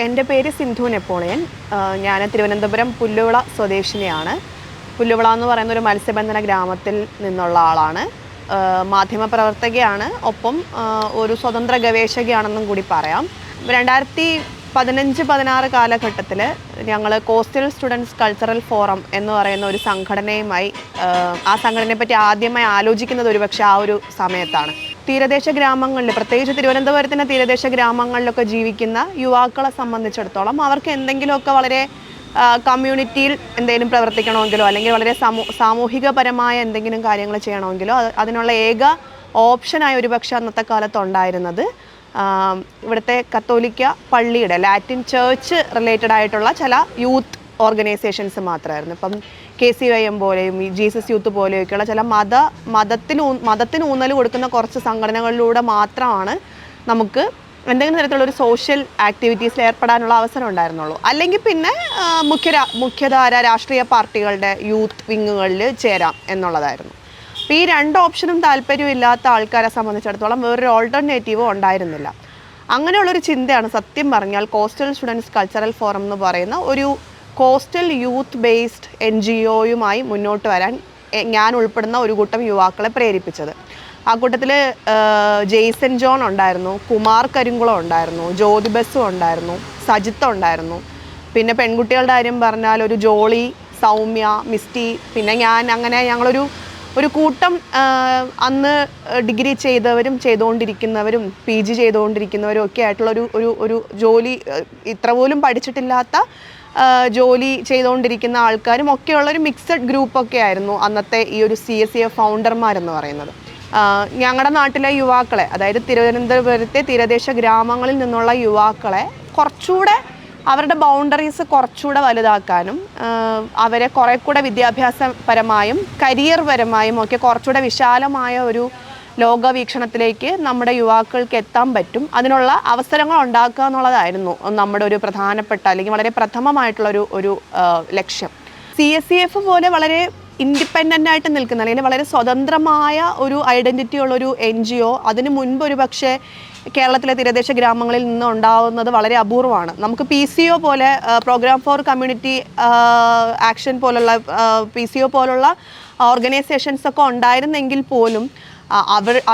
എൻ്റെ പേര് സിന്ധു നെപ്പോളിയൻ. ഞാൻ തിരുവനന്തപുരം പുല്ലുവിള സ്വദേശിനിയാണ്. പുല്ലുവിള എന്ന് പറയുന്ന ഒരു മത്സ്യബന്ധന ഗ്രാമത്തിൽ നിന്നുള്ള ആളാണ്. മാധ്യമപ്രവർത്തകയാണ്, ഒപ്പം ഒരു സ്വതന്ത്ര ഗവേഷകയാണെന്നും കൂടി പറയാം. 2015-16 കാലഘട്ടത്തിൽ ഞങ്ങൾ കോസ്റ്റൽ സ്റ്റുഡൻസ് കൾച്ചറൽ ഫോറം എന്ന് പറയുന്ന ഒരു സംഘടനയുമായി ആ സംഘടനയെ പറ്റി ആദ്യമായി ആലോചിക്കുന്നത് ഒരുപക്ഷെ ആ ഒരു സമയത്താണ്. തീരദേശ ഗ്രാമങ്ങളിൽ, പ്രത്യേകിച്ച് തിരുവനന്തപുരത്തിൻ്റെ തീരദേശ ഗ്രാമങ്ങളിലൊക്കെ ജീവിക്കുന്ന യുവാക്കളെ സംബന്ധിച്ചിടത്തോളം അവർക്ക് എന്തെങ്കിലുമൊക്കെ വളരെ കമ്മ്യൂണിറ്റിയിൽ എന്തെങ്കിലും പ്രവർത്തിക്കണമെങ്കിലോ അല്ലെങ്കിൽ വളരെ സാമൂഹികപരമായ എന്തെങ്കിലും കാര്യങ്ങൾ ചെയ്യണമെങ്കിലോ അതിനുള്ള ഏക ഓപ്ഷനായി ഒരുപക്ഷെ അന്നത്തെ കാലത്ത് ഉണ്ടായിരുന്നത് ഇവിടുത്തെ കത്തോലിക്ക പള്ളിയുടെ ലാറ്റിൻ ചേർച്ച് റിലേറ്റഡ് ആയിട്ടുള്ള ചില യൂത്ത് ഓർഗനൈസേഷൻസ് മാത്രമായിരുന്നു. ഇപ്പം KCYM പോലെയും ജീസസ് യൂത്ത് പോലെയൊക്കെയുള്ള ചില മതത്തിന് ഊന്നൽ കൊടുക്കുന്ന കുറച്ച് സംഘടനകളിലൂടെ മാത്രമാണ് നമുക്ക് എന്തെങ്കിലും തരത്തിലുള്ളൊരു സോഷ്യൽ ആക്ടിവിറ്റീസിൽ ഏർപ്പെടാനുള്ള അവസരം ഉണ്ടായിരുന്നുള്ളൂ. അല്ലെങ്കിൽ പിന്നെ മുഖ്യധാര രാഷ്ട്രീയ പാർട്ടികളുടെ യൂത്ത് വിങ്ങുകളിൽ ചേരാം എന്നുള്ളതായിരുന്നു. അപ്പോൾ ഈ രണ്ട് ഓപ്ഷനും താല്പര്യമില്ലാത്ത ആൾക്കാരെ സംബന്ധിച്ചിടത്തോളം വേറൊരു ഓൾട്ടർനേറ്റീവും ഉണ്ടായിരുന്നില്ല. അങ്ങനെയുള്ളൊരു ചിന്തയാണ് സത്യം പറഞ്ഞാൽ കോസ്റ്റൽ സ്റ്റുഡൻസ് കൾച്ചറൽ ഫോറം എന്ന് പറയുന്ന ഒരു കോസ്റ്റൽ യൂത്ത് ബേസ്ഡ് NGOയുമായി മുന്നോട്ട് വരാൻ ഞാൻ ഉൾപ്പെടുന്ന ഒരു കൂട്ടം യുവാക്കളെ പ്രേരിപ്പിച്ചത്. ആ കൂട്ടത്തിൽ ജെയ്സൺ ജോൺ ഉണ്ടായിരുന്നു, കുമാർ കരിങ്കുളം ഉണ്ടായിരുന്നു, ജ്യോതിബസ്സും ഉണ്ടായിരുന്നു, സജിത്ത് ഉണ്ടായിരുന്നു. പിന്നെ പെൺകുട്ടികളുടെ കാര്യം പറഞ്ഞാൽ ഒരു ജോളി, സൗമ്യ, മിസ്റ്റി, പിന്നെ ഞാൻ, അങ്ങനെ ഞങ്ങളൊരു കൂട്ടം അന്ന് ഡിഗ്രി ചെയ്തവരും ചെയ്തുകൊണ്ടിരിക്കുന്നവരും PG ചെയ്തുകൊണ്ടിരിക്കുന്നവരും ഒക്കെ ആയിട്ടുള്ള ഒരു ജോലി, ഇത്ര പോലും പഠിച്ചിട്ടില്ലാത്ത ജോലി ചെയ്തുകൊണ്ടിരിക്കുന്ന ആൾക്കാരും ഒക്കെയുള്ളൊരു മിക്സഡ് ഗ്രൂപ്പൊക്കെ ആയിരുന്നു അന്നത്തെ ഈ ഒരു CSCF ഫൗണ്ടർമാരെന്ന് പറയുന്നത്. ഞങ്ങളുടെ നാട്ടിലെ യുവാക്കളെ, അതായത് തിരുവനന്തപുരത്തെ തീരദേശ ഗ്രാമങ്ങളിൽ നിന്നുള്ള യുവാക്കളെ കുറച്ചുകൂടെ അവരുടെ ബൗണ്ടറീസ് കുറച്ചുകൂടെ വലുതാക്കാനും അവരെ കുറെ കൂടെ വിദ്യാഭ്യാസപരമായും കരിയർ പരമായും ഒക്കെ കുറച്ചുകൂടെ വിശാലമായ ഒരു ലോകവീക്ഷണത്തിലേക്ക് നമ്മുടെ യുവാക്കൾക്ക് എത്താൻ പറ്റും, അതിനുള്ള അവസരങ്ങൾ ഉണ്ടാക്കുക എന്നുള്ളതായിരുന്നു നമ്മുടെ ഒരു പ്രധാനപ്പെട്ട അല്ലെങ്കിൽ വളരെ പ്രഥമമായിട്ടുള്ള ഒരു ലക്ഷ്യം. CSCF പോലെ വളരെ ഇൻഡിപെൻഡൻ്റ് ആയിട്ട് നിൽക്കുന്ന അല്ലെങ്കിൽ വളരെ സ്വതന്ത്രമായ ഒരു ഐഡൻറ്റിറ്റി ഉള്ളൊരു NGO അതിന് മുൻപ് ഒരു പക്ഷേ കേരളത്തിലെ തീരദേശ ഗ്രാമങ്ങളിൽ നിന്ന് ഉണ്ടാവുന്നത് വളരെ അപൂർവമാണ്. നമുക്ക് PCO പോലെ, പ്രോഗ്രാം ഫോർ കമ്മ്യൂണിറ്റി ആക്ഷൻ പോലുള്ള PCO പോലുള്ള ഓർഗനൈസേഷൻസ് ഒക്കെ ഉണ്ടായിരുന്നെങ്കിൽ പോലും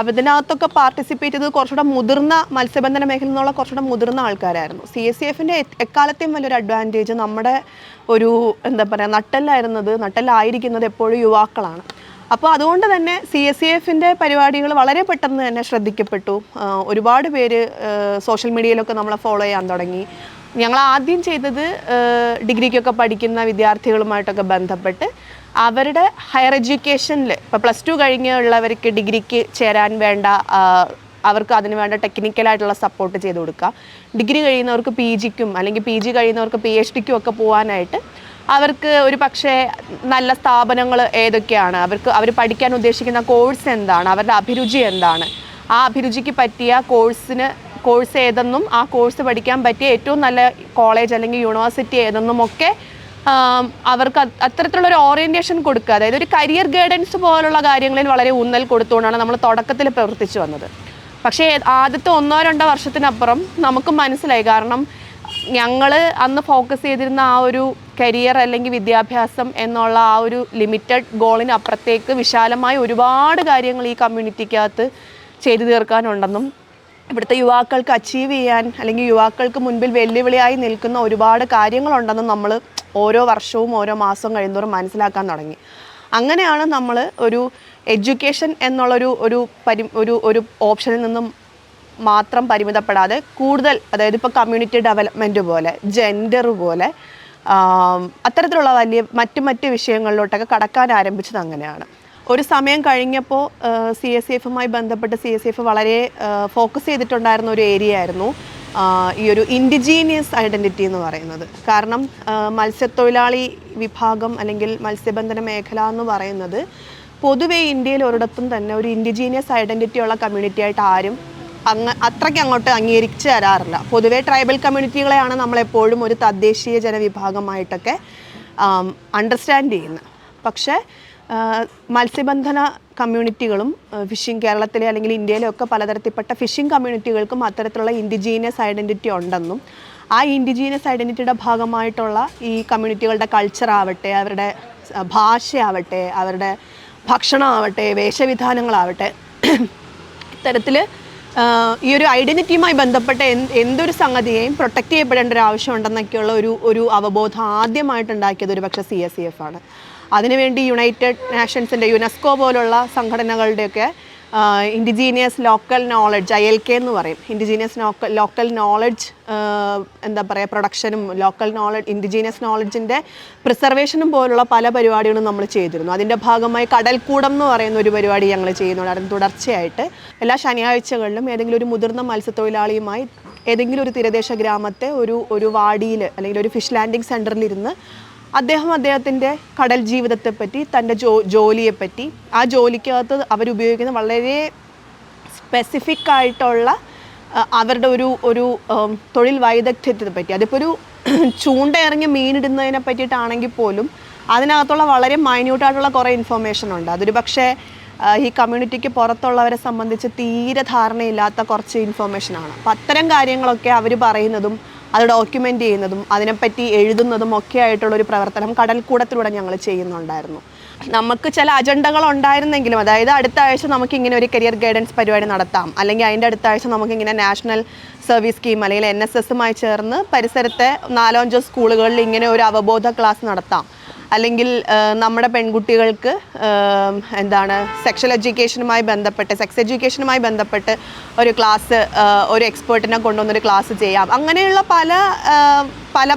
അതിനകത്തൊക്കെ പാർട്ടിസിപ്പേറ്റ് ചെയ്തത് കുറച്ചുകൂടെ മുതിർന്ന മത്സ്യബന്ധന മേഖലയിൽ നിന്നുള്ള കുറച്ചുകൂടെ മുതിർന്ന ആൾക്കാരായിരുന്നു. CSCFൻ്റെ എക്കാലത്തെയും വലിയൊരു അഡ്വാൻറ്റേജ് നമ്മുടെ ഒരു നട്ടെല്ലായിരിക്കുന്നത് എപ്പോഴും യുവാക്കളാണ്. അപ്പോൾ അതുകൊണ്ട് തന്നെ CSCFൻ്റെ പരിപാടികൾ വളരെ പെട്ടെന്ന് തന്നെ ശ്രദ്ധിക്കപ്പെട്ടു. ഒരുപാട് പേര് സോഷ്യൽ മീഡിയയിലൊക്കെ നമ്മളെ ഫോളോ ചെയ്യാൻ തുടങ്ങി. ഞങ്ങൾ ആദ്യം ചെയ്തത് ഡിഗ്രിക്കൊക്കെ പഠിക്കുന്ന വിദ്യാർത്ഥികളുമായിട്ടൊക്കെ ബന്ധപ്പെട്ട് അവരുടെ ഹയർ എഡ്യൂക്കേഷനിൽ ഇപ്പോൾ +2 കഴിഞ്ഞുള്ളവർക്ക് ഡിഗ്രിക്ക് ചേരാൻ വേണ്ട, അവർക്ക് അതിന് വേണ്ട ടെക്നിക്കലായിട്ടുള്ള സപ്പോർട്ട് ചെയ്ത് കൊടുക്കുക. ഡിഗ്രി കഴിയുന്നവർക്ക് PGക്കും അല്ലെങ്കിൽ PG കഴിയുന്നവർക്ക് PhDക്കും ഒക്കെ പോകാനായിട്ട് അവർക്ക് ഒരു പക്ഷേ നല്ല സ്ഥാപനങ്ങൾ ഏതൊക്കെയാണ്, അവർ പഠിക്കാൻ ഉദ്ദേശിക്കുന്ന കോഴ്സ് എന്താണ്, അവരുടെ അഭിരുചി എന്താണ്, ആ അഭിരുചിക്ക് പറ്റിയ കോഴ്സ് ഏതെന്നും ആ കോഴ്സ് പഠിക്കാൻ പറ്റിയ ഏറ്റവും നല്ല കോളേജ് അല്ലെങ്കിൽ യൂണിവേഴ്സിറ്റി ഏതെന്നും ഒക്കെ അവർക്ക് അത്തരത്തിലുള്ളൊരു ഓറിയൻറ്റേഷൻ കൊടുക്കുക. അതായത് ഒരു കരിയർ ഗൈഡൻസ് പോലുള്ള കാര്യങ്ങളിൽ വളരെ ഊന്നൽ കൊടുത്തുകൊണ്ടാണ് നമ്മൾ തുടക്കത്തിൽ പ്രവർത്തിച്ചു വന്നത്. പക്ഷേ ആദ്യത്തെ 1-2 വർഷത്തിനപ്പുറം നമുക്ക് മനസ്സിലായി, കാരണം ഞങ്ങൾ അന്ന് ഫോക്കസ് ചെയ്തിരുന്ന ആ ഒരു കരിയർ അല്ലെങ്കിൽ വിദ്യാഭ്യാസം എന്നുള്ള ആ ഒരു ലിമിറ്റഡ് ഗോളിന് അപ്പുറത്തേക്ക് വിശാലമായ ഒരുപാട് കാര്യങ്ങൾ ഈ കമ്മ്യൂണിറ്റിക്കകത്ത് ചെയ്തു തീർക്കാനുണ്ടെന്നും ഇവിടുത്തെ യുവാക്കൾക്ക് അച്ചീവ് ചെയ്യാൻ അല്ലെങ്കിൽ യുവാക്കൾക്ക് മുൻപിൽ വെല്ലുവിളിയായി നിൽക്കുന്ന ഒരുപാട് കാര്യങ്ങളുണ്ടെന്നും നമ്മൾ ഓരോ വർഷവും ഓരോ മാസവും കഴിയുന്നതോറും മനസ്സിലാക്കാൻ തുടങ്ങി. അങ്ങനെയാണ് നമ്മൾ ഒരു എഡ്യൂക്കേഷൻ എന്നുള്ളൊരു ഒരു ഓപ്ഷനിൽ നിന്നും മാത്രം പരിമിതപ്പെടാതെ കൂടുതൽ, അതായത് ഇപ്പോൾ കമ്മ്യൂണിറ്റി ഡെവലപ്മെൻറ്റ് പോലെ, ജെൻഡർ പോലെ അത്തരത്തിലുള്ള വലിയ മറ്റ് വിഷയങ്ങളിലോട്ടൊക്കെ കടക്കാൻ ആരംഭിച്ചത് അങ്ങനെയാണ്. ഒരു സമയം കഴിഞ്ഞപ്പോൾ CSCFുമായി ബന്ധപ്പെട്ട് CSCF വളരെ ഫോക്കസ് ചെയ്തിട്ടുണ്ടായിരുന്ന ഒരു ഏരിയ ആയിരുന്നു ഈ ഒരു ഇൻഡിജീനിയസ് ഐഡൻറ്റിറ്റി എന്ന് പറയുന്നത്. കാരണം മത്സ്യത്തൊഴിലാളി വിഭാഗം അല്ലെങ്കിൽ മത്സ്യബന്ധന മേഖല എന്ന് പറയുന്നത് പൊതുവേ ഇന്ത്യയിൽ ഒരിടത്തും തന്നെ ഒരു ഇൻഡിജീനിയസ് ഐഡൻറ്റിറ്റി ഉള്ള കമ്മ്യൂണിറ്റി ആയിട്ട് ആരും അത്രയ്ക്ക് അങ്ങോട്ട് അംഗീകരിച്ച് തരാറില്ല. പൊതുവേ ട്രൈബൽ കമ്മ്യൂണിറ്റികളെയാണ് നമ്മളെപ്പോഴും ഒരു തദ്ദേശീയ ജനവിഭാഗമായിട്ടൊക്കെ അണ്ടർസ്റ്റാൻഡ് ചെയ്യുന്നത്. പക്ഷേ മത്സ്യബന്ധന കമ്മ്യൂണിറ്റികളും ഫിഷിംഗ്, കേരളത്തിലെ അല്ലെങ്കിൽ ഇന്ത്യയിലെ ഒക്കെ പലതരത്തിൽപ്പെട്ട ഫിഷിംഗ് കമ്മ്യൂണിറ്റികൾക്കും അത്തരത്തിലുള്ള ഇൻഡിജീനിയസ് ഐഡൻറ്റിറ്റി ഉണ്ടെന്നും ആ ഇൻഡിജീനിയസ് ഐഡൻറ്റിറ്റിയുടെ ഭാഗമായിട്ടുള്ള ഈ കമ്മ്യൂണിറ്റികളുടെ കൾച്ചറാവട്ടെ, അവരുടെ ഭാഷയാവട്ടെ, അവരുടെ ഭക്ഷണമാവട്ടെ, വേഷവിധാനങ്ങളാവട്ടെ, ഇത്തരത്തിൽ ഈ ഒരു ഐഡൻറ്റിറ്റിയുമായി ബന്ധപ്പെട്ട എന്തൊരു സംഗതിയെയും പ്രൊട്ടക്റ്റ് ചെയ്യപ്പെടേണ്ട ഒരു ആവശ്യമുണ്ടെന്നൊക്കെയുള്ള ഒരു അവബോധം ആദ്യമായിട്ടുണ്ടാക്കിയത് ഒരു പക്ഷേ CSCF ആണ്. അതിനുവേണ്ടി യുണൈറ്റഡ് നേഷൻസിൻ്റെ യുനെസ്കോ പോലുള്ള സംഘടനകളുടെയൊക്കെ ഇൻഡിജീനിയസ് ലോക്കൽ നോളജ്, ILK എന്ന് പറയും, ഇൻഡിജീനിയസ് ലോക്കൽ നോളജ് എന്താ പറയുക, പ്രൊഡക്ഷനും ലോക്കൽ നോളജ്, ഇൻഡിജീനിയസ് നോളജിൻ്റെ പ്രിസർവേഷനും പോലുള്ള പല പരിപാടികളും നമ്മൾ ചെയ്തിരുന്നു. അതിൻ്റെ ഭാഗമായി കടൽക്കൂടം എന്ന് പറയുന്ന ഒരു പരിപാടി ഞങ്ങൾ ചെയ്യുന്നുണ്ടായിരുന്നു. തുടർച്ചയായിട്ട് എല്ലാ ശനിയാഴ്ചകളിലും ഏതെങ്കിലും ഒരു മുതിർന്ന മത്സ്യത്തൊഴിലാളിയുമായി ഏതെങ്കിലും ഒരു തീരദേശ ഗ്രാമത്തെ ഒരു വാടിയിൽ അല്ലെങ്കിൽ ഒരു ഫിഷ് ലാൻഡിംഗ് സെൻറ്ററിലിരുന്ന് അദ്ദേഹത്തിൻ്റെ കടൽ ജീവിതത്തെപ്പറ്റി, തൻ്റെ ജോലിയെപ്പറ്റി, ആ ജോലിക്കകത്ത് അവരുപയോഗിക്കുന്ന വളരെ സ്പെസിഫിക് ആയിട്ടുള്ള അവരുടെ ഒരു തൊഴിൽ വൈദഗ്ധ്യത്തെ പറ്റി, അതിപ്പോൾ ഒരു ചൂണ്ടയിറങ്ങി മീനിടുന്നതിനെ പറ്റിയിട്ടാണെങ്കിൽ പോലും അതിനകത്തുള്ള വളരെ മൈന്യൂട്ടായിട്ടുള്ള കുറേ ഇൻഫർമേഷൻ ഉണ്ട്. അതൊരു പക്ഷേ ഈ കമ്മ്യൂണിറ്റിക്ക് പുറത്തുള്ളവരെ സംബന്ധിച്ച് തീരെ ധാരണയില്ലാത്ത കുറച്ച് ഇൻഫർമേഷനാണ്. അപ്പം അത്തരം കാര്യങ്ങളൊക്കെ അവർ പറയുന്നതും അത് ഡോക്യുമെൻ്റ് ചെയ്യുന്നതും അതിനെപ്പറ്റി എഴുതുന്നതും ഒക്കെ ആയിട്ടുള്ളൊരു പ്രവർത്തനം കടൽക്കൂടത്തിലൂടെ ഞങ്ങൾ ചെയ്യുന്നുണ്ടായിരുന്നു. നമുക്ക് ചില അജണ്ടകൾ ഉണ്ടായിരുന്നെങ്കിലും, അതായത് അടുത്ത ആഴ്ച നമുക്കിങ്ങനെ ഒരു കരിയർ ഗൈഡൻസ് പരിപാടി നടത്താം, അല്ലെങ്കിൽ അതിൻ്റെ അടുത്ത ആഴ്ച നമുക്കിങ്ങനെ നാഷണൽ സർവീസ് സ്കീം അല്ലെങ്കിൽ NSSമായി ചേർന്ന് പരിസരത്തെ 4-5 സ്കൂളുകളിൽ ഇങ്ങനെ ഒരു അവബോധ ക്ലാസ് നടത്താം, അല്ലെങ്കിൽ നമ്മുടെ പെൺകുട്ടികൾക്ക് സെക്ഷൽ എഡ്യൂക്കേഷനുമായി ബന്ധപ്പെട്ട്, സെക്സ് എഡ്യൂക്കേഷനുമായി ബന്ധപ്പെട്ട് ഒരു ക്ലാസ്, ഒരു എക്സ്പേർട്ടിനെ കൊണ്ടുവന്നൊരു ക്ലാസ് ചെയ്യാം. അങ്ങനെയുള്ള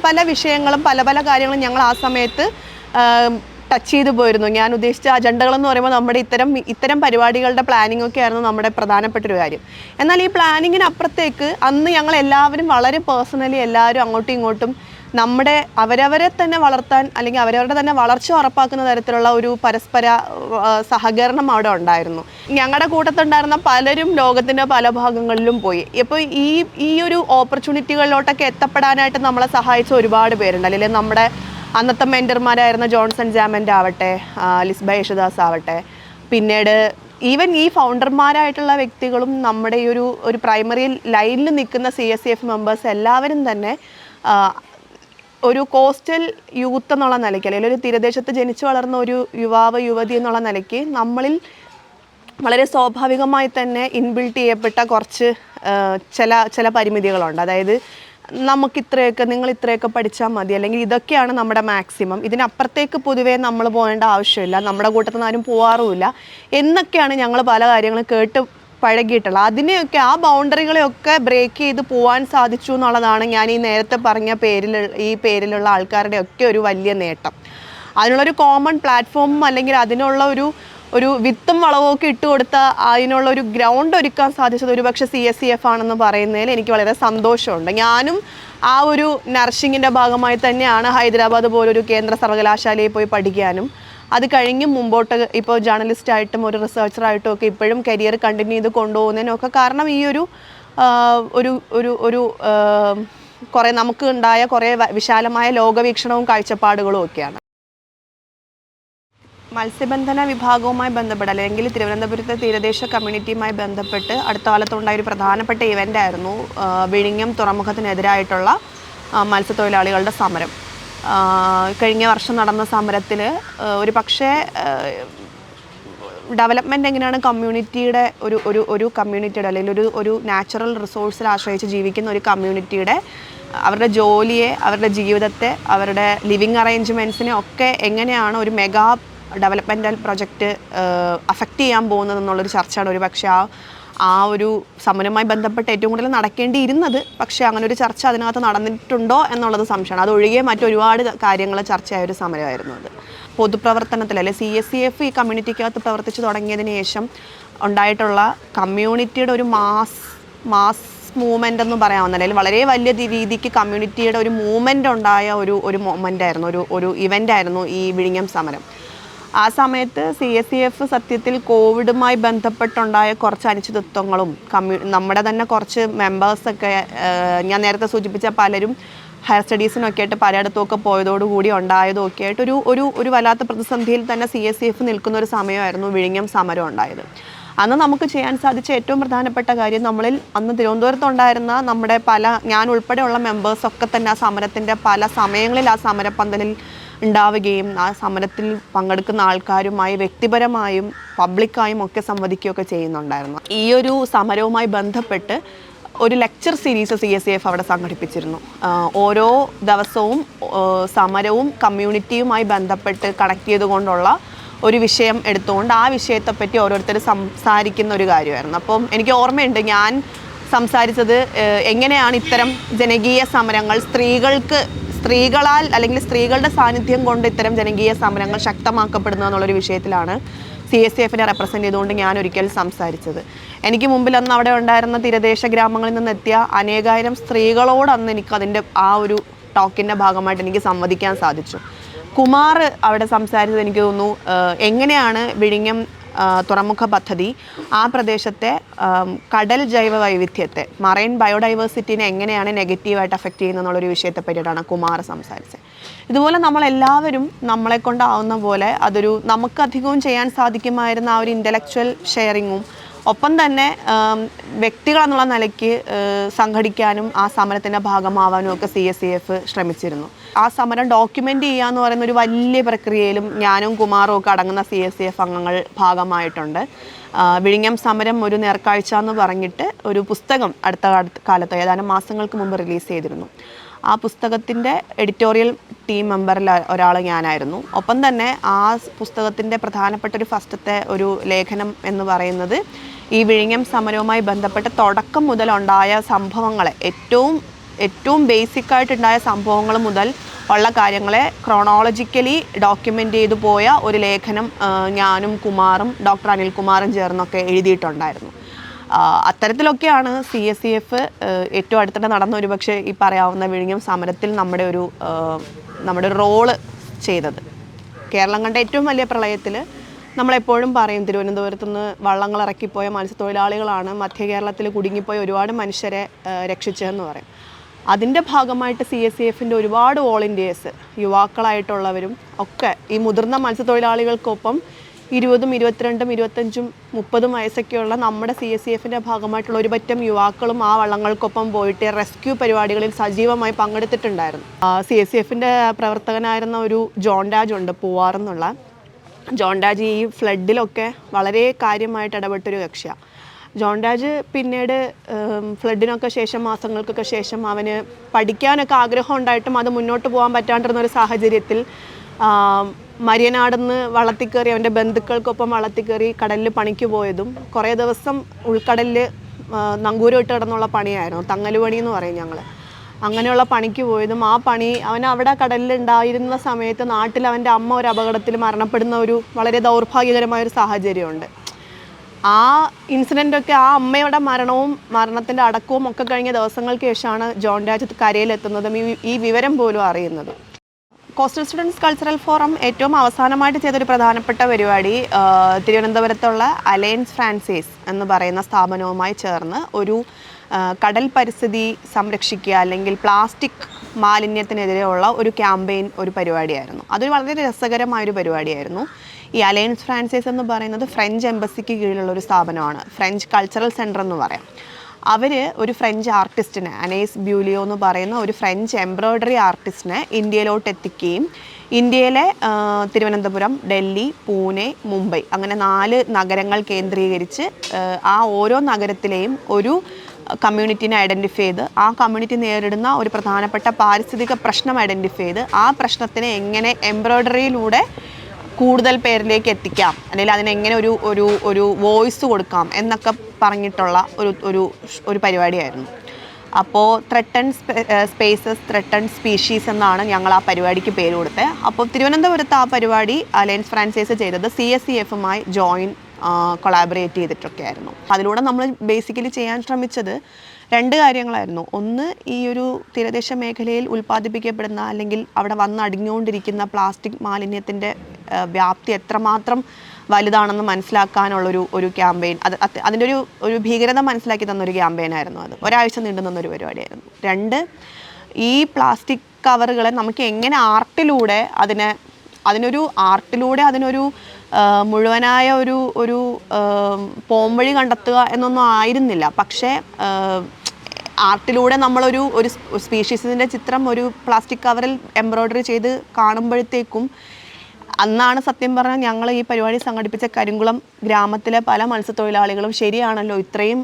പല വിഷയങ്ങളും പല കാര്യങ്ങളും ഞങ്ങൾ ആ സമയത്ത് ടച്ച് ചെയ്തു പോയിരുന്നു. ഞാൻ ഉദ്ദേശിച്ച അജണ്ടകളെന്ന് പറയുമ്പോൾ നമ്മുടെ ഇത്തരം പരിപാടികളുടെ പ്ലാനിംഗ് ഒക്കെ ആയിരുന്നു നമ്മുടെ പ്രധാനപ്പെട്ടൊരു കാര്യം. എന്നാൽ ഈ പ്ലാനിങ്ങിനപ്പുറത്തേക്ക് അന്ന് ഞങ്ങൾ എല്ലാവരും വളരെ പേഴ്സണലി എല്ലാവരും അങ്ങോട്ടും ഇങ്ങോട്ടും നമ്മുടെ അവരവരെ തന്നെ വളർത്താൻ അല്ലെങ്കിൽ അവരവരുടെ തന്നെ വളർച്ച ഉറപ്പാക്കുന്ന തരത്തിലുള്ള ഒരു പരസ്പര സഹകരണം അവിടെ ഉണ്ടായിരുന്നു. ഞങ്ങളുടെ കൂട്ടത്തുണ്ടായിരുന്ന പലരും ലോകത്തിൻ്റെ പല ഭാഗങ്ങളിലും പോയി. ഇപ്പോൾ ഈ ഒരു ഓപ്പർച്യൂണിറ്റികളിലോട്ടൊക്കെ എത്തപ്പെടാനായിട്ട് നമ്മളെ സഹായിച്ച ഒരുപാട് പേരുണ്ട്. അല്ലെങ്കിൽ നമ്മുടെ അന്നത്തെ മെൻറ്റർമാരായിരുന്ന ജോൺസൺ ജാമൻ്റ് ആവട്ടെ, ലിസ്ബ യേശുദാസ് ആവട്ടെ, പിന്നീട് ഈവൻ ഈ ഫൗണ്ടർമാരായിട്ടുള്ള വ്യക്തികളും നമ്മുടെ ഈ ഒരു പ്രൈമറി ലൈനിൽ നിൽക്കുന്ന CSCF മെമ്പേഴ്സ് എല്ലാവരും തന്നെ ഒരു കോസ്റ്റൽ യൂത്ത് എന്നുള്ള നിലയ്ക്ക്, അല്ലെങ്കിൽ ഒരു തീരദേശത്ത് ജനിച്ചു വളർന്ന ഒരു യുവതി എന്നുള്ള നിലയ്ക്ക് നമ്മളിൽ വളരെ സ്വാഭാവികമായി തന്നെ ഇൻബിൽട്ട് ചെയ്യപ്പെട്ട കുറച്ച് ചില പരിമിതികളുണ്ട്. അതായത് നിങ്ങൾ ഇത്രയൊക്കെ പഠിച്ചാൽ മതി, അല്ലെങ്കിൽ ഇതൊക്കെയാണ് നമ്മുടെ മാക്സിമം, ഇതിനപ്പുറത്തേക്ക് പൊതുവേ നമ്മൾ പോകേണ്ട ആവശ്യമില്ല, നമ്മുടെ കൂട്ടത്തിൽ നിന്ന് ആരും പോകാറുമില്ല എന്നൊക്കെയാണ് ഞങ്ങൾ പല കാര്യങ്ങളും കേട്ട് പഴകിയിട്ടുള്ളത്. അതിനെയൊക്കെ ആ ബൗണ്ടറികളെയൊക്കെ ബ്രേക്ക് ചെയ്ത് പോകാൻ സാധിച്ചു എന്നുള്ളതാണ് ഞാൻ ഈ നേരത്തെ പറഞ്ഞ പേരിലുള്ള ആൾക്കാരുടെ ഒക്കെ ഒരു വലിയ നേട്ടം. അതിനുള്ളൊരു കോമൺ പ്ലാറ്റ്ഫോമും അല്ലെങ്കിൽ അതിനുള്ള ഒരു വിത്തും വളവും ഒക്കെ ഇട്ട് കൊടുത്ത അതിനുള്ള ഒരു ഗ്രൗണ്ട് ഒരുക്കാൻ സാധിച്ചത് ഒരുപക്ഷെ CSCF ആണെന്ന് പറയുന്നതിൽ എനിക്ക് വളരെ സന്തോഷമുണ്ട്. ഞാനും ആ ഒരു നർസിങ്ങിൻ്റെ ഭാഗമായി തന്നെയാണ് ഹൈദരാബാദ് പോലൊരു കേന്ദ്ര സർവകലാശാലയിൽ പോയി പഠിക്കാനും അത് കഴിഞ്ഞ് മുമ്പോട്ട് ഇപ്പോൾ ജേർണലിസ്റ്റായിട്ടും ഒരു റിസർച്ചറായിട്ടും ഒക്കെ ഇപ്പോഴും കരിയർ കണ്ടിന്യൂ ചെയ്ത് കൊണ്ടുപോകുന്നതിനൊക്കെ കാരണം ഈ ഒരു കുറേ നമുക്ക് ഉണ്ടായ കുറേ വിശാലമായ ലോകവീക്ഷണവും കാഴ്ചപ്പാടുകളും ഒക്കെയാണ്. മത്സ്യബന്ധന വിഭാഗവുമായി ബന്ധപ്പെട്ട് അല്ലെങ്കിൽ തിരുവനന്തപുരത്തെ തീരദേശ കമ്മ്യൂണിറ്റിയുമായി ബന്ധപ്പെട്ട് അടുത്ത കാലത്തുണ്ടായ ഒരു പ്രധാനപ്പെട്ട ഇവൻ്റായിരുന്നു വിഴിഞ്ഞം തുറമുഖത്തിനെതിരായിട്ടുള്ള മത്സ്യത്തൊഴിലാളികളുടെ സമരം. കഴിഞ്ഞ വർഷം നടന്ന സമരത്തിൽ ഒരു പക്ഷേ ഡെവലപ്മെൻറ്റ് എങ്ങനെയാണ് കമ്മ്യൂണിറ്റിയുടെ ഒരു കമ്മ്യൂണിറ്റിയുടെ അല്ലെങ്കിൽ ഒരു നാച്ചുറൽ റിസോഴ്സിൽ ആശ്രയിച്ച് ജീവിക്കുന്ന ഒരു കമ്മ്യൂണിറ്റിയുടെ അവരുടെ ജോലിയെ, അവരുടെ ജീവിതത്തെ, അവരുടെ ലിവിങ് അറേഞ്ച്മെൻറ്റ്സിനെ ഒക്കെ എങ്ങനെയാണ് ഒരു മെഗാ ഡെവലപ്മെൻറ്റൽ പ്രൊജക്റ്റ് അഫക്റ്റ് ചെയ്യാൻ പോകുന്നതെന്നുള്ളൊരു ചർച്ചയാണ് ഒരു പക്ഷേ ആ ഒരു സമരവുമായി ബന്ധപ്പെട്ട് ഏറ്റവും കൂടുതൽ നടക്കേണ്ടിയിരുന്നത്. പക്ഷേ അങ്ങനെ ഒരു ചർച്ച അതിനകത്ത് നടന്നിട്ടുണ്ടോ എന്നുള്ളത് സംശയമാണ്. അതൊഴികെ മറ്റൊരുപാട് കാര്യങ്ങൾ ചർച്ചയായ ഒരു സമരമായിരുന്നു അത്. പൊതുപ്രവർത്തനത്തിൽ അല്ലെ CSCF ഈ കമ്മ്യൂണിറ്റിക്കകത്ത് പ്രവർത്തിച്ചു തുടങ്ങിയതിന് ശേഷം ഉണ്ടായിട്ടുള്ള കമ്മ്യൂണിറ്റിയുടെ ഒരു മാസ് മൂവ്മെൻ്റ് എന്ന് പറയാവുന്ന, അല്ലെങ്കിൽ വളരെ വലിയ രീതിക്ക് കമ്മ്യൂണിറ്റിയുടെ ഒരു മൂവ്മെൻ്റ് ഉണ്ടായ ഒരു മൊമെൻ്റ് ആയിരുന്നു, ഒരു ഇവൻ്റായിരുന്നു ഈ വിഴിഞ്ഞം സമരം. ആ സമയത്ത് CSCF സത്യത്തിൽ കോവിഡുമായി ബന്ധപ്പെട്ടുണ്ടായ കുറച്ച് അനിശ്ചിതത്വങ്ങളും നമ്മുടെ തന്നെ കുറച്ച് മെമ്പേഴ്സൊക്കെ ഞാൻ നേരത്തെ സൂചിപ്പിച്ച പലരും ഹയർ സ്റ്റഡീസിനൊക്കെ ആയിട്ട് പലയിടത്തുമൊക്കെ പോയതോടുകൂടി ഉണ്ടായതും ഒക്കെ ആയിട്ട് ഒരു വല്ലാത്ത പ്രതിസന്ധിയിൽ തന്നെ CSCF നിൽക്കുന്ന ഒരു സമയമായിരുന്നു വിഴിഞ്ഞം സമരം ഉണ്ടായത്. അന്ന് നമുക്ക് ചെയ്യാൻ സാധിച്ച ഏറ്റവും പ്രധാനപ്പെട്ട കാര്യം, നമ്മളിൽ അന്ന് തിരുവനന്തപുരത്തുണ്ടായിരുന്ന നമ്മുടെ ഞാൻ ഉൾപ്പെടെയുള്ള മെമ്പേഴ്സൊക്കെ തന്നെ ആ സമരത്തിൻ്റെ പല സമയങ്ങളിൽ ആ സമരപ്പന്തലിൽ ഉണ്ടാവുകയും ആ സമരത്തിൽ പങ്കെടുക്കുന്ന ആൾക്കാരുമായി വ്യക്തിപരമായും പബ്ലിക്കായും ഒക്കെ സംവദിക്കുകയൊക്കെ ചെയ്യുന്നുണ്ടായിരുന്നു. ഈ ഒരു സമരവുമായി ബന്ധപ്പെട്ട് ഒരു ലെക്ചർ സീരീസ് CSCF അവിടെ സംഘടിപ്പിച്ചിരുന്നു. ഓരോ ദിവസവും സമരവും കമ്മ്യൂണിറ്റിയുമായി ബന്ധപ്പെട്ട് കണക്ട് ചെയ്തുകൊണ്ടുള്ള ഒരു വിഷയം എടുത്തുകൊണ്ട് ആ വിഷയത്തെപ്പറ്റി ഓരോരുത്തർ സംസാരിക്കുന്ന ഒരു കാര്യമായിരുന്നു. അപ്പം എനിക്ക് ഓർമ്മയുണ്ട്, ഞാൻ സംസാരിച്ചത് എങ്ങനെയാണ് ഇത്തരം ജനകീയ സമരങ്ങൾ സ്ത്രീകളാൽ അല്ലെങ്കിൽ സ്ത്രീകളുടെ സാന്നിധ്യം കൊണ്ട് ഇത്തരം ജനകീയ സമരങ്ങൾ ശക്തമാക്കപ്പെടുന്നു എന്നുള്ളൊരു വിഷയത്തിലാണ് CSCFനെ റെപ്രസെൻ്റ് ചെയ്തുകൊണ്ട് ഞാൻ ഒരിക്കൽ സംസാരിച്ചത്. എനിക്ക് മുമ്പിൽ അന്ന് അവിടെ ഉണ്ടായിരുന്ന തീരദേശ ഗ്രാമങ്ങളിൽ നിന്നെത്തിയ അനേകായിരം സ്ത്രീകളോട് അന്ന് എനിക്ക് അതിൻ്റെ ആ ഒരു ടോക്കിൻ്റെ ഭാഗമായിട്ട് എനിക്ക് സംവദിക്കാൻ സാധിച്ചു. കുമാർ അവിടെ സംസാരിച്ചത് എനിക്ക് തോന്നുന്നു എങ്ങനെയാണ് വിഴിഞ്ഞം തുറമുഖ പദ്ധതി ആ പ്രദേശത്തെ കടൽ ജൈവ വൈവിധ്യത്തെ, മറൈൻ ബയോഡൈവേഴ്സിറ്റിനെ എങ്ങനെയാണ് നെഗറ്റീവായിട്ട് അഫക്റ്റ് ചെയ്യുന്നത് എന്നുള്ളൊരു വിഷയത്തെ പറ്റിയിട്ടാണ് കുമാർ സംസാരിച്ചത്. ഇതുപോലെ നമ്മളെല്ലാവരും നമ്മളെ കൊണ്ടാവുന്ന പോലെ നമുക്ക് അധികവും ചെയ്യാൻ സാധിക്കുമായിരുന്ന ആ ഒരു ഇൻ്റലക്ച്വൽ ഷെയറിങ്ങും ഒപ്പം തന്നെ വ്യക്തികളെന്നുള്ള നിലയ്ക്ക് സംഘടിക്കാനും ആ സമരത്തിൻ്റെ ഭാഗമാവാനും ഒക്കെ CSCF ശ്രമിച്ചിരുന്നു. ആ സമരം ഡോക്യുമെൻ്റ് ചെയ്യുക എന്ന് പറയുന്ന ഒരു വലിയ പ്രക്രിയയിലും ഞാനും കുമാറും ഒക്കെ അടങ്ങുന്ന CSCF അംഗങ്ങൾ ഭാഗമായിട്ടുണ്ട്. വിഴിഞ്ഞം സമരം ഒരു നേർക്കാഴ്ച എന്ന് പറഞ്ഞിട്ട് ഒരു പുസ്തകം അടുത്ത കാലത്ത് ഏതാനും മാസങ്ങൾക്ക് മുമ്പ് റിലീസ് ചെയ്തിരുന്നു. ആ പുസ്തകത്തിൻ്റെ എഡിറ്റോറിയൽ ടീം മെമ്പറിൽ ഒരാൾ ഞാനായിരുന്നു. ഒപ്പം തന്നെ ആ പുസ്തകത്തിൻ്റെ പ്രധാനപ്പെട്ട ഒരു ഫസ്റ്റത്തെ ഒരു ലേഖനം എന്ന് പറയുന്നത് ഈ വിഴിഞ്ഞം സമരവുമായി ബന്ധപ്പെട്ട തുടക്കം മുതലുണ്ടായ സംഭവങ്ങളെ, ഏറ്റവും ബേസിക്കായിട്ടുണ്ടായ സംഭവങ്ങൾ മുതൽ ഉള്ള കാര്യങ്ങളെ ക്രോണോളജിക്കലി ഡോക്യുമെൻ്റ് ചെയ്തു പോയ ഒരു ലേഖനം ഞാനും കുമാറും ഡോക്ടർ അനിൽകുമാറും ചേർന്നൊക്കെ എഴുതിയിട്ടുണ്ടായിരുന്നു. അത്തരത്തിലൊക്കെയാണ് CSCF ഏറ്റവും അടുത്തിടെ നടന്ന ഒരുപക്ഷെ ഈ പറയാവുന്ന വിഴിഞ്ഞം സമരത്തിൽ നമ്മുടെ ഒരു റോള് ചെയ്തത്. കേരളം കണ്ട ഏറ്റവും വലിയ പ്രളയത്തിൽ നമ്മളെപ്പോഴും പറയും, തിരുവനന്തപുരത്ത് നിന്ന് വള്ളങ്ങൾ ഇറക്കിപ്പോയ മത്സ്യത്തൊഴിലാളികളാണ് മധ്യ കേരളത്തിൽ കുടുങ്ങിപ്പോയ ഒരുപാട് മനുഷ്യരെ രക്ഷിച്ചതെന്ന് പറയും. അതിൻ്റെ ഭാഗമായിട്ട് CSCFൻ്റെ ഒരുപാട് വോളണ്ടിയേഴ്സ്, യുവാക്കളായിട്ടുള്ളവരും ഒക്കെ ഈ മുതിർന്ന മത്സ്യത്തൊഴിലാളികൾക്കൊപ്പം 20, 22, 25, 30 വയസ്സൊക്കെയുള്ള നമ്മുടെ CSCFൻ്റെ ഭാഗമായിട്ടുള്ള ഒരു പറ്റം യുവാക്കളും ആ വള്ളങ്ങൾക്കൊപ്പം പോയിട്ട് റെസ്ക്യൂ പരിപാടികളിൽ സജീവമായി പങ്കെടുത്തിട്ടുണ്ടായിരുന്നു. CSCFൻ്റെ പ്രവർത്തകനായിരുന്ന ഒരു ജോൺ രാജ് ഉണ്ട്, പൂവാറെന്നുള്ള ജോൺ രാജ്. ഈ ഫ്ലഡിലൊക്കെ വളരെ കാര്യമായിട്ട് ഇടപെട്ടൊരു കക്ഷിയാണ് ജോൺ രാജ്. പിന്നീട് ഫ്ലഡിനൊക്കെ ശേഷം, മാസങ്ങൾക്കൊക്കെ ശേഷം അവന് പഠിക്കാനൊക്കെ ആഗ്രഹം ഉണ്ടായിട്ടും അത് മുന്നോട്ട് പോകാൻ പറ്റാണ്ടിരുന്ന ഒരു സാഹചര്യത്തിൽ മരിയനാടെന്ന് വള്ളത്തിൽ കയറി അവൻ്റെ ബന്ധുക്കൾക്കൊപ്പം വള്ളത്തിൽ കയറി കടലിൽ പണിക്ക് പോയതും, കുറേ ദിവസം ഉൾക്കടലിൽ നങ്കൂരം ഇട്ട് കിടന്നുള്ള പണിയായിരുന്നു, തങ്ങലുപണി എന്ന് പറയും ഞങ്ങൾ. അങ്ങനെയുള്ള പണിക്ക് പോയതും ആ പണി അവൻ അവിടെ കടലിൽ ഉണ്ടായിരുന്ന സമയത്ത് നാട്ടിൽ അവൻ്റെ അമ്മ ഒരു അപകടത്തിൽ മരണപ്പെടുന്ന ഒരു വളരെ ദൗർഭാഗ്യകരമായൊരു സാഹചര്യമുണ്ട്. ആ ഇൻസിഡൻ്റൊക്കെ, ആ അമ്മയുടെ മരണത്തിൻ്റെ അടക്കവും ഒക്കെ കഴിഞ്ഞ ദിവസങ്ങൾക്ക് ശേഷമാണ് ജോൺ രാജ് കരയിലെത്തുന്നതും ഈ വിവരം പോലും അറിയുന്നത്. കോസ്റ്റൽ സ്റ്റുഡൻസ് കൾച്ചറൽ ഫോറം ഏറ്റവും അവസാനമായിട്ട് ചെയ്തൊരു പ്രധാനപ്പെട്ട പരിപാടി തിരുവനന്തപുരത്തുള്ള അലയൻസ് ഫ്രാൻസൈസ് എന്ന് പറയുന്ന സ്ഥാപനവുമായി ചേർന്ന് ഒരു കടൽ പരിസ്ഥിതി സംരക്ഷിക്കുക അല്ലെങ്കിൽ പ്ലാസ്റ്റിക് മാലിന്യത്തിനെതിരെയുള്ള ഒരു ക്യാമ്പയിൻ, ഒരു പരിപാടിയായിരുന്നു. അതൊരു വളരെ രസകരമായൊരു പരിപാടിയായിരുന്നു. ഈ അലയൻസ് ഫ്രാൻസൈസ് എന്ന് പറയുന്നത് ഫ്രഞ്ച് എംബസിക്ക് കീഴിലുള്ള ഒരു സ്ഥാപനമാണ്. ഫ്രഞ്ച് കൾച്ചറൽ സെൻറ്റർ എന്ന് പറയാം. അവർ ഒരു ഫ്രഞ്ച് ആർട്ടിസ്റ്റിനെ, അനേസ് ബ്യൂലിയോ എന്ന് പറയുന്ന ഒരു ഫ്രഞ്ച് എംബ്രോയ്ഡറി ആർട്ടിസ്റ്റിനെ ഇന്ത്യയിലോട്ട് എത്തിക്കുകയും ഇന്ത്യയിലെ തിരുവനന്തപുരം, ഡൽഹി, പൂനെ, മുംബൈ അങ്ങനെ 4 നഗരങ്ങൾ കേന്ദ്രീകരിച്ച് ആ ഓരോ നഗരത്തിലെയും ഒരു കമ്മ്യൂണിറ്റിനെ ഐഡൻറ്റിഫൈ ചെയ്ത് ആ കമ്മ്യൂണിറ്റി നേരിടുന്ന ഒരു പ്രധാനപ്പെട്ട പാരിസ്ഥിതിക പ്രശ്നം ഐഡൻറ്റിഫൈ ചെയ്ത് ആ പ്രശ്നത്തിനെ എങ്ങനെ എംബ്രോയ്ഡറിയിലൂടെ കൂടുതൽ പേരിലേക്ക് എത്തിക്കാം, അല്ലെങ്കിൽ അതിനെങ്ങനെ ഒരു വോയിസ് കൊടുക്കാം എന്നൊക്കെ പറഞ്ഞിട്ടുള്ള ഒരു പരിപാടിയായിരുന്നു. അപ്പോൾ ത്രെട്ടൻഡ് സ്പേസസ്, ത്രെട്ടൻഡ് സ്പീഷീസ് എന്നാണ് ഞങ്ങൾ ആ പരിപാടിക്ക് പേര് കൊടുത്തത്. അപ്പോൾ തിരുവനന്തപുരത്ത് ആ പരിപാടി അലയൻസ് ഫ്രാൻസൈസ് ചെയ്തത് CSCFുമായി കൊളാബറേറ്റ് ചെയ്തിട്ടൊക്കെ ആയിരുന്നു. അതിലൂടെ നമ്മൾ ബേസിക്കലി ചെയ്യാൻ ശ്രമിച്ചത് 2 കാര്യങ്ങളായിരുന്നു. ഒന്ന്, ഈ ഒരു തീരദേശ മേഖലയിൽ ഉൽപ്പാദിപ്പിക്കപ്പെടുന്ന അല്ലെങ്കിൽ അവിടെ വന്നടിഞ്ഞുകൊണ്ടിരിക്കുന്ന പ്ലാസ്റ്റിക് മാലിന്യത്തിൻ്റെ വ്യാപ്തി എത്രമാത്രം വലുതാണെന്ന് മനസ്സിലാക്കാനുള്ളൊരു ക്യാമ്പയിൻ, അതിൻ്റെ ഒരു ഭീകരത മനസ്സിലാക്കി തന്നൊരു ക്യാമ്പയിനായിരുന്നു. അത് ഒരാഴ്ച നീണ്ടു നിന്നൊരു പരിപാടിയായിരുന്നു. 2, ഈ പ്ലാസ്റ്റിക് കവറുകളെ നമുക്ക് എങ്ങനെ അതിനൊരു മുഴുവനായ ഒരു പോംവഴി കണ്ടെത്തുക എന്നൊന്നും ആയിരുന്നില്ല. പക്ഷേ ആർട്ടിലൂടെ നമ്മളൊരു സ്പീഷീസിൻ്റെ ചിത്രം ഒരു പ്ലാസ്റ്റിക് കവറിൽ എംബ്രോയ്ഡറി ചെയ്ത് കാണുമ്പോഴത്തേക്കും അന്നാണ് സത്യം പറഞ്ഞാൽ ഞങ്ങൾ ഈ പരിപാടി സംഘടിപ്പിച്ച കരിങ്കുളം ഗ്രാമത്തിലെ പല മത്സ്യത്തൊഴിലാളികളും ശരിയാണല്ലോ, ഇത്രയും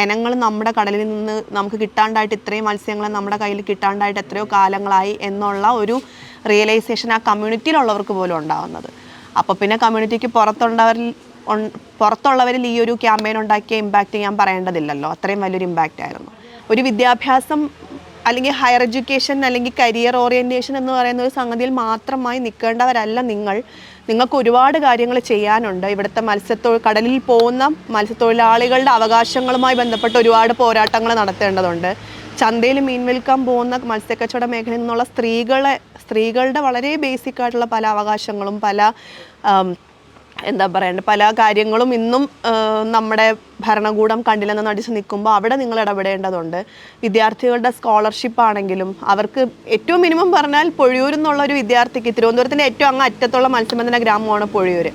ഇനങ്ങൾ നമ്മുടെ കടലിൽ നിന്ന് നമുക്ക് കിട്ടാണ്ടായിട്ട്, ഇത്രയും മത്സ്യങ്ങൾ നമ്മുടെ കയ്യിൽ കിട്ടാണ്ടായിട്ട് എത്രയോ കാലങ്ങളായി എന്നുള്ള ഒരു റിയലൈസേഷൻ ആ കമ്മ്യൂണിറ്റിയിലുള്ളവർക്ക് പോലും ഉണ്ടാകുന്നത്. അപ്പോൾ പിന്നെ കമ്മ്യൂണിറ്റിക്ക് പുറത്തുള്ളവരിൽ ഈ ഒരു ക്യാമ്പയിൻ ഉണ്ടാക്കിയ ഇമ്പാക്റ്റ് ഞാൻ പറയേണ്ടതില്ലല്ലോ, അത്രയും വലിയൊരു ഇമ്പാക്റ്റ് ആയിരുന്നു. ഒരു വിദ്യാഭ്യാസം അല്ലെങ്കിൽ ഹയർ എഡ്യൂക്കേഷൻ അല്ലെങ്കിൽ കരിയർ ഓറിയൻറ്റേഷൻ എന്ന് പറയുന്ന ഒരു സംഗതിയിൽ മാത്രമായി നിൽക്കേണ്ടവരല്ല നിങ്ങൾക്ക് ഒരുപാട് കാര്യങ്ങൾ ചെയ്യാനുണ്ട്. ഇവിടുത്തെ കടലിൽ പോകുന്ന മത്സ്യത്തൊഴിലാളികളുടെ അവകാശങ്ങളുമായി ബന്ധപ്പെട്ട് ഒരുപാട് പോരാട്ടങ്ങൾ നടത്തേണ്ടതുണ്ട്. ചന്തയിൽ മീൻ വിൽക്കാൻ പോകുന്ന മത്സ്യക്കച്ചവട മേഖലയിൽ നിന്നുള്ള സ്ത്രീകളുടെ വളരെ ബേസിക് ആയിട്ടുള്ള പല അവകാശങ്ങളും പല കാര്യങ്ങളും ഇന്നും നമ്മുടെ ഭരണകൂടം കണ്ടില്ലെന്ന് നടിച്ച് നിൽക്കുമ്പോൾ അവിടെ നിങ്ങൾ ഇടപെടേണ്ടതുണ്ട്. വിദ്യാർത്ഥികളുടെ സ്കോളർഷിപ്പ് ആണെങ്കിലും അവർക്ക് ഏറ്റവും മിനിമം പറഞ്ഞാൽ പൊഴിയൂർ എന്നുള്ളൊരു വിദ്യാർത്ഥിക്ക്, തിരുവനന്തപുരത്തിൻ്റെ ഏറ്റവും അങ്ങ് അറ്റത്തുള്ള മത്സ്യബന്ധന ഗ്രാമമാണ് പൊഴിയൂർ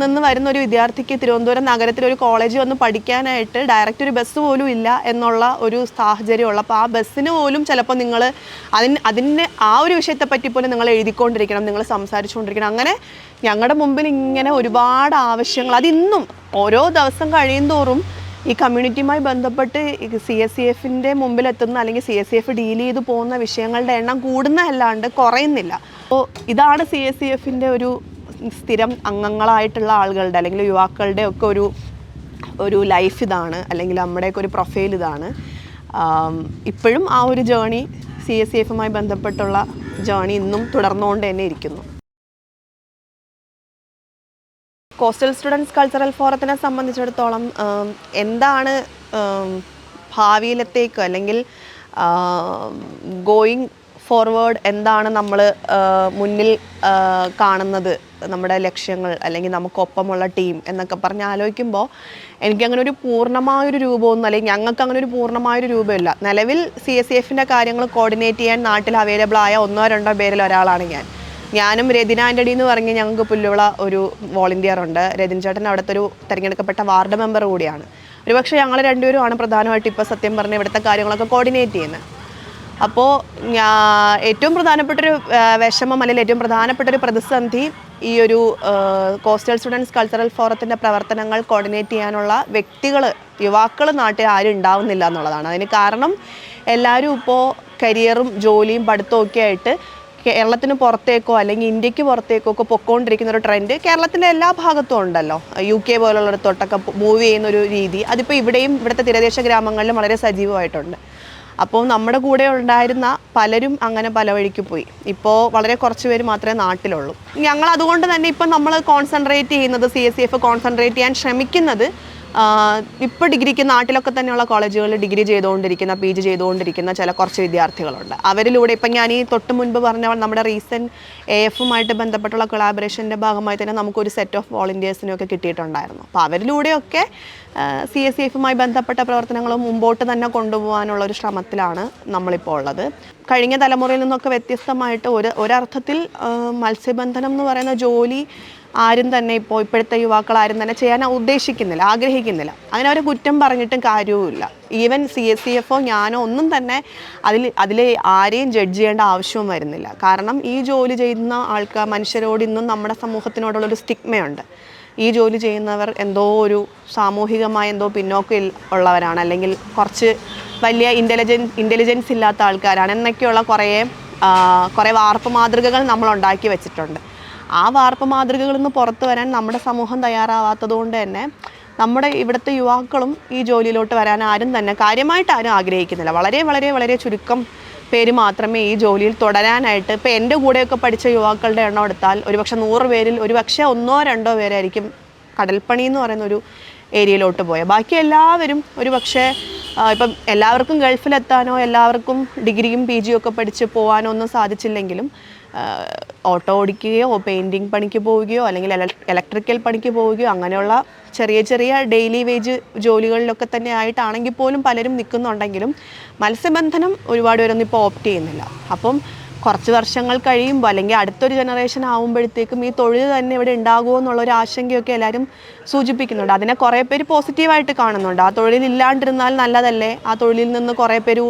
നിന്ന് വരുന്ന ഒരു വിദ്യാർത്ഥിക്ക് തിരുവനന്തപുരം നഗരത്തിൽ ഒരു കോളേജിൽ വന്ന് പഠിക്കാനായിട്ട് ഡയറക്റ്റ് ഒരു ബസ് പോലും ഇല്ല എന്നുള്ള ഒരു സാഹചര്യമുള്ള. അപ്പോൾ ആ ബസ്സിന് പോലും ചിലപ്പോൾ നിങ്ങൾ അതിൻ്റെ ആ ഒരു വിഷയത്തെപ്പറ്റി പോലും നിങ്ങൾ എഴുതിക്കൊണ്ടിരിക്കണം, നിങ്ങൾ സംസാരിച്ചുകൊണ്ടിരിക്കണം. അങ്ങനെ ഞങ്ങളുടെ മുമ്പിൽ ഇങ്ങനെ ഒരുപാട് ആവശ്യങ്ങൾ അതിന്നും ഓരോ ദിവസം കഴിയുന്തോറും ഈ കമ്മ്യൂണിറ്റിയുമായി ബന്ധപ്പെട്ട് CSCFൻ്റെ മുമ്പിലെത്തുന്ന അല്ലെങ്കിൽ CSCF ഡീൽ ചെയ്ത് പോകുന്ന വിഷയങ്ങളുടെ എണ്ണം കൂടുന്നതല്ലാണ്ട് കുറയുന്നില്ല. അപ്പോൾ ഇതാണ് CSCFൻ്റെ ഒരു സ്ഥിരം അംഗങ്ങളായിട്ടുള്ള ആളുകളുടെ അല്ലെങ്കിൽ യുവാക്കളുടെ ഒക്കെ ഒരു ലൈഫ് ഇതാണ്, അല്ലെങ്കിൽ നമ്മുടെയൊക്കെ ഒരു പ്രൊഫൈൽ ഇതാണ്. ഇപ്പോഴും ആ ഒരു ജേണി CSCFുമായി ബന്ധപ്പെട്ടുള്ള ജേണി ഇന്നും തുടർന്നുകൊണ്ട് തന്നെ ഇരിക്കുന്നു. കോസ്റ്റൽ സ്റ്റുഡൻസ് കൾച്ചറൽ ഫോറത്തിനെ സംബന്ധിച്ചിടത്തോളം എന്താണ് ഭാവിയിലത്തേക്ക് അല്ലെങ്കിൽ ഗോയിങ് ഫോർവേഡ് എന്താണ് നമ്മൾ മുന്നിൽ കാണുന്നത്, നമ്മുടെ ലക്ഷ്യങ്ങൾ അല്ലെങ്കിൽ നമുക്കൊപ്പമുള്ള ടീം എന്നൊക്കെ പറഞ്ഞ് ആലോചിക്കുമ്പോൾ എനിക്കങ്ങനെ ഒരു പൂർണ്ണമായൊരു രൂപമൊന്നും, അല്ലെങ്കിൽ ഞങ്ങൾക്ക് അങ്ങനെ ഒരു പൂർണ്ണമായൊരു രൂപമില്ല. നിലവിൽ CSCFൻ്റെ കാര്യങ്ങൾ കോർഡിനേറ്റ് ചെയ്യാൻ നാട്ടിൽ അവൈലബിൾ ആയ 1-2 പേരിൽ ഒരാളാണ് ഞാനും രതിന ആൻ്റണി എന്ന് പറഞ്ഞ് ഞങ്ങൾക്ക് പുല്ലുവിള ഒരു വോളണ്ടിയർ ഉണ്ട്. രതിൻ ചേട്ടൻ അവിടുത്തെ ഒരു തിരഞ്ഞെടുക്കപ്പെട്ട വാർഡ് മെമ്പർ കൂടിയാണ്. ഒരുപക്ഷെ ഞങ്ങൾ രണ്ടുപേരുമാണ് പ്രധാനമായിട്ട് ഇപ്പോൾ സത്യം പറഞ്ഞ ഇവിടുത്തെ കാര്യങ്ങളൊക്കെ കോർഡിനേറ്റ് ചെയ്യുന്നത്. അപ്പോൾ ഏറ്റവും പ്രധാനപ്പെട്ടൊരു വിഷമം അല്ലെങ്കിൽ ഏറ്റവും പ്രധാനപ്പെട്ടൊരു പ്രതിസന്ധി ഈ ഒരു കോസ്റ്റൽ സ്റ്റുഡൻസ് കൾച്ചറൽ ഫോറത്തിൻ്റെ പ്രവർത്തനങ്ങൾ കോർഡിനേറ്റ് ചെയ്യാനുള്ള യുവാക്കൾ നാട്ടിൽ ആരും ഉണ്ടാവുന്നില്ല എന്നുള്ളതാണ്. അതിന് കാരണം എല്ലാവരും ഇപ്പോൾ കരിയറും ജോലിയും പഠിത്തവും ഒക്കെ ആയിട്ട് കേരളത്തിന് പുറത്തേക്കോ അല്ലെങ്കിൽ ഇന്ത്യക്ക് പുറത്തേക്കോ ഒക്കെ പൊയ്ക്കൊണ്ടിരിക്കുന്ന ഒരു ട്രെൻഡ് കേരളത്തിലെ എല്ലാ ഭാഗത്തും ഉണ്ടല്ലോ. UK പോലുള്ളിടത്തോട്ടൊക്കെ മൂവ് ചെയ്യുന്നൊരു രീതി അതിപ്പോൾ ഇവിടുത്തെ തീരദേശ ഗ്രാമങ്ങളിലും വളരെ സജീവമായിട്ടുണ്ട്. അപ്പോൾ നമ്മുടെ കൂടെ ഉണ്ടായിരുന്ന പലരും അങ്ങനെ പല വഴിക്ക് പോയി. ഇപ്പോൾ വളരെ കുറച്ച് പേര് മാത്രമേ നാട്ടിലുള്ളൂ. ഞങ്ങൾ അതുകൊണ്ട് തന്നെ ഇപ്പം നമ്മൾ കോൺസെൻട്രേറ്റ് ചെയ്യുന്നത് CSCF കോൺസെൻട്രേറ്റ് ചെയ്യാൻ ശ്രമിക്കുന്നത് ഇപ്പോൾ ഡിഗ്രിക്ക് നാട്ടിലൊക്കെ തന്നെയുള്ള കോളേജുകളിൽ ഡിഗ്രി ചെയ്തുകൊണ്ടിരിക്കുന്ന PG ചെയ്തുകൊണ്ടിരിക്കുന്ന കുറച്ച് വിദ്യാർത്ഥികളുണ്ട്. അവരിലൂടെ ഇപ്പം ഞാൻ ഈ തൊട്ട് മുൻപ് പറഞ്ഞ നമ്മുടെ റീസെൻറ്റ് AFുമായിട്ട് ബന്ധപ്പെട്ടുള്ള കൊളാബറേഷൻ്റെ ഭാഗമായി തന്നെ നമുക്കൊരു സെറ്റ് ഓഫ് വോളണ്ടിയേഴ്സിനെയൊക്കെ കിട്ടിയിട്ടുണ്ടായിരുന്നു. അപ്പോൾ അവരിലൂടെയൊക്കെ CSCFുമായി ബന്ധപ്പെട്ട പ്രവർത്തനങ്ങൾ മുമ്പോട്ട് തന്നെ കൊണ്ടുപോകാനുള്ള ഒരു ശ്രമത്തിലാണ് നമ്മളിപ്പോൾ ഉള്ളത്. കഴിഞ്ഞ തലമുറയിൽ നിന്നൊക്കെ വ്യത്യസ്തമായിട്ട് ഒരർത്ഥത്തിൽ മത്സ്യബന്ധനം എന്ന് പറയുന്ന ജോലി ആരും തന്നെ ഇപ്പോഴത്തെ യുവാക്കൾ ആരും തന്നെ ചെയ്യാൻ ഉദ്ദേശിക്കുന്നില്ല, ആഗ്രഹിക്കുന്നില്ല. അങ്ങനെ അവരെ കുറ്റം പറഞ്ഞിട്ടും കാര്യവുമില്ല. ഈവൻ CSCFോ ഞാനോ ഒന്നും തന്നെ അതിൽ ആരെയും ജഡ്ജ് ചെയ്യേണ്ട ആവശ്യവും വരുന്നില്ല. കാരണം ഈ ജോലി ചെയ്യുന്ന മനുഷ്യരോട് ഇന്നും നമ്മുടെ സമൂഹത്തിനോടുള്ളൊരു സ്റ്റിഗ്മയുണ്ട്. ഈ ജോലി ചെയ്യുന്നവർ എന്തോ ഒരു സാമൂഹികമായ എന്തോ പിന്നോക്കം ഉള്ളവരാണ്, അല്ലെങ്കിൽ കുറച്ച് വലിയ ഇൻ്റലിജൻസ് ഇല്ലാത്ത ആൾക്കാരാണ് എന്നൊക്കെയുള്ള കുറേ വാർപ്പ് മാതൃകകൾ നമ്മൾ ഉണ്ടാക്കി വെച്ചിട്ടുണ്ട്. ആ വാർപ്പ് മാതൃകകളിൽ നിന്ന് പുറത്തു വരാൻ നമ്മുടെ സമൂഹം തയ്യാറാവാത്തത് കൊണ്ട് തന്നെ നമ്മുടെ ഇവിടുത്തെ യുവാക്കളും ഈ ജോലിയിലോട്ട് വരാൻ ആരും തന്നെ കാര്യമായിട്ട് ആരും ആഗ്രഹിക്കുന്നില്ല. വളരെ വളരെ വളരെ ചുരുക്കം പേര് മാത്രമേ ഈ ജോലിയിൽ തുടരാനായിട്ട്, ഇപ്പോൾ എൻ്റെ കൂടെയൊക്കെ പഠിച്ച യുവാക്കളുടെ എണ്ണം എടുത്താൽ ഒരുപക്ഷെ 100 പേരിൽ ഒരുപക്ഷെ 1-2 പേരായിരിക്കും കടൽപ്പണി എന്ന് പറയുന്ന ഒരു ഏരിയയിലോട്ട് പോയത്. ബാക്കി എല്ലാവരും ഒരുപക്ഷെ ഇപ്പം എല്ലാവർക്കും ഗൾഫിലെത്താനോ എല്ലാവർക്കും ഡിഗ്രിയും PGയും ഒക്കെ പഠിച്ച് പോകാനോ ഒന്നും സാധിച്ചില്ലെങ്കിലും ഓട്ടോ ഓടിക്കുകയോ പെയിൻറ്റിങ് പണിക്ക് പോവുകയോ അല്ലെങ്കിൽ ഇലക്ട്രിക്കൽ പണിക്ക് പോവുകയോ അങ്ങനെയുള്ള ചെറിയ ചെറിയ ഡെയിലി വേജ് ജോലികളിലൊക്കെ തന്നെ ആയിട്ടാണെങ്കിൽ പോലും പലരും നിൽക്കുന്നുണ്ടെങ്കിലും മത്സ്യബന്ധനം ഒരുപാട് പേരൊന്നും ഇപ്പോൾ ഓപ്റ്റ് ചെയ്യുന്നില്ല. അപ്പം കുറച്ച് വർഷങ്ങൾ കഴിയുമ്പോൾ അല്ലെങ്കിൽ അടുത്തൊരു ജനറേഷൻ ആകുമ്പോഴത്തേക്കും ഈ തൊഴിൽ തന്നെ ഇവിടെ ഉണ്ടാകുമോ എന്നുള്ളൊരു ആശങ്കയൊക്കെ എല്ലാവരും സൂചിപ്പിക്കുന്നുണ്ട്. അതിനെ കുറേ പേര് പോസിറ്റീവായിട്ട് കാണുന്നുണ്ട്. ആ തൊഴിലില്ലാണ്ടിരുന്നാൽ നല്ലതല്ലേ, ആ തൊഴിലിൽ നിന്ന് കുറേ പേര്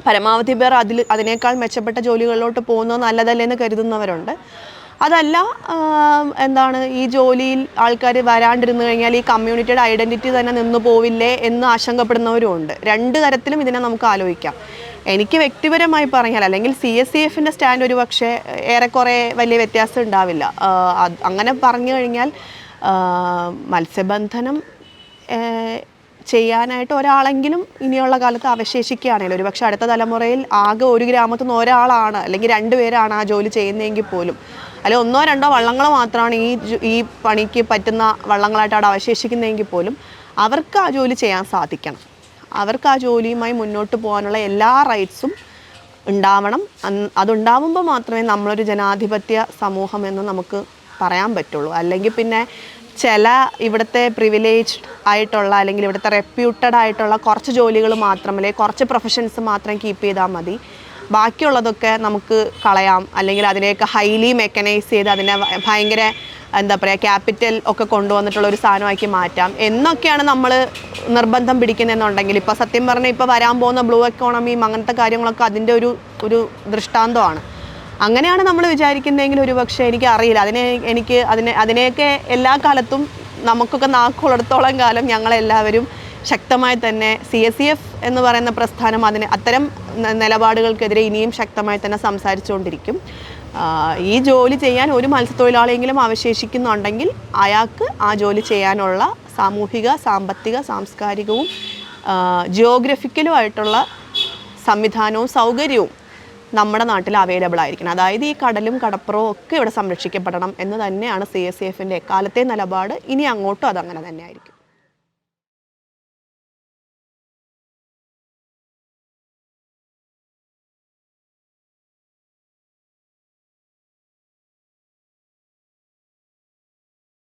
പരമാവധി പേർ അതിനേക്കാൾ മെച്ചപ്പെട്ട ജോലികളിലോട്ട് പോകുന്നത് നല്ലതല്ലേ എന്ന് കരുതുന്നവരുണ്ട്. അതല്ല, എന്താണ് ഈ ജോലിയിൽ ആൾക്കാർ വരാണ്ടിരുന്നു കഴിഞ്ഞാൽ ഈ കമ്മ്യൂണിറ്റിയുടെ ഐഡൻറ്റിറ്റി തന്നെ നിന്നു പോവില്ലേ എന്ന് ആശങ്കപ്പെടുന്നവരും ഉണ്ട്. രണ്ട് തരത്തിലും ഇതിനെ നമുക്ക് ആലോചിക്കാം. എനിക്ക് വ്യക്തിപരമായി പറഞ്ഞാൽ, അല്ലെങ്കിൽ CSCFൻ്റെ സ്റ്റാൻഡ് ഒരു പക്ഷേ ഏറെക്കുറെ വലിയ വ്യത്യാസം ഉണ്ടാവില്ല. അങ്ങനെ പറഞ്ഞു കഴിഞ്ഞാൽ മത്സ്യബന്ധനം ചെയ്യാനായിട്ട് ഒരാളെങ്കിലും ഇനിയുള്ള കാലത്ത് അവശേഷിക്കുകയാണെങ്കിൽ, ഒരു പക്ഷേ അടുത്ത തലമുറയിൽ ആകെ ഒരു ഗ്രാമത്തിൽ നിന്ന് ഒരാളാണ് അല്ലെങ്കിൽ 2 പേരാണ് ആ ജോലി ചെയ്യുന്നതെങ്കിൽ പോലും, അല്ലെങ്കിൽ 1 2 വള്ളങ്ങൾ മാത്രമാണ് ഈ പണിക്ക് പറ്റുന്ന വള്ളങ്ങളായിട്ട് അവിടെ അവശേഷിക്കുന്നതെങ്കിൽ പോലും അവർക്ക് ആ ജോലി ചെയ്യാൻ സാധിക്കണം. അവർക്ക് ആ ജോലിയുമായി മുന്നോട്ട് പോകാനുള്ള എല്ലാ റൈറ്റ്സും ഉണ്ടാവണം. അതുണ്ടാവുമ്പോൾ മാത്രമേ നമ്മളൊരു ജനാധിപത്യ സമൂഹം എന്ന് നമുക്ക് പറയാൻ പറ്റുള്ളൂ. അല്ലെങ്കിൽ പിന്നെ ചില ഇവിടുത്തെ പ്രിവിലേജ്ഡ് ആയിട്ടുള്ള അല്ലെങ്കിൽ ഇവിടുത്തെ റെപ്യൂട്ടഡ് ആയിട്ടുള്ള കുറച്ച് ജോലികൾ മാത്രം, അല്ലെങ്കിൽ കുറച്ച് പ്രൊഫഷൻസ് മാത്രം കീപ്പ് ചെയ്താൽ മതി, ബാക്കിയുള്ളതൊക്കെ നമുക്ക് കളയാം, അല്ലെങ്കിൽ അതിനെയൊക്കെ ഹൈലി മെക്കനൈസ് ചെയ്ത് അതിനെ ഭയങ്കര എന്താ പറയുക ക്യാപിറ്റൽ ഒക്കെ കൊണ്ടുവന്നിട്ടുള്ള ഒരു സാധനമാക്കി മാറ്റാം എന്നൊക്കെയാണ് നമ്മൾ നിർബന്ധം പിടിക്കുന്നതെന്നുണ്ടെങ്കിൽ, ഇപ്പോൾ സത്യം പറഞ്ഞാൽ ഇപ്പോൾ വരാൻ പോകുന്ന ബ്ലൂ എക്കോണമിയും അങ്ങനത്തെ കാര്യങ്ങളൊക്കെ അതിൻ്റെ ഒരു ദൃഷ്ടാന്തമാണ്. അങ്ങനെയാണ് നമ്മൾ വിചാരിക്കുന്നതെങ്കിൽ ഒരു പക്ഷേ എനിക്കറിയില്ല, അതിനെയൊക്കെ എല്ലാ കാലത്തും നമുക്കൊക്കെ നാക്കുള്ളിടത്തോളം കാലം ഞങ്ങളെല്ലാവരും ശക്തമായി തന്നെ CSCF എന്ന് പറയുന്ന പ്രസ്ഥാനം അത്തരം നിലപാടുകൾക്കെതിരെ ഇനിയും ശക്തമായി തന്നെ സംസാരിച്ചുകൊണ്ടിരിക്കും. ഈ ജോലി ചെയ്യാൻ ഒരു മത്സ്യത്തൊഴിലാളിയെങ്കിലും അവശേഷിക്കുന്നുണ്ടെങ്കിൽ അയാൾക്ക് ആ ജോലി ചെയ്യാനുള്ള സാമൂഹിക, സാമ്പത്തിക, സാംസ്കാരികവും ജിയോഗ്രഫിക്കലും ആയിട്ടുള്ള സംവിധാനവും സൗകര്യവും നമ്മുടെ നാട്ടിൽ അവൈലബിൾ ആയിരിക്കണം. അതായത് ഈ കടലും കടപ്പുറവും ഒക്കെ ഇവിടെ സംരക്ഷിക്കപ്പെടണം എന്ന് തന്നെയാണ് CSCFൻ്റെ എക്കാലത്തെ നിലപാട്. ഇനി അങ്ങോട്ടും അതങ്ങനെ തന്നെ ആയിരിക്കും.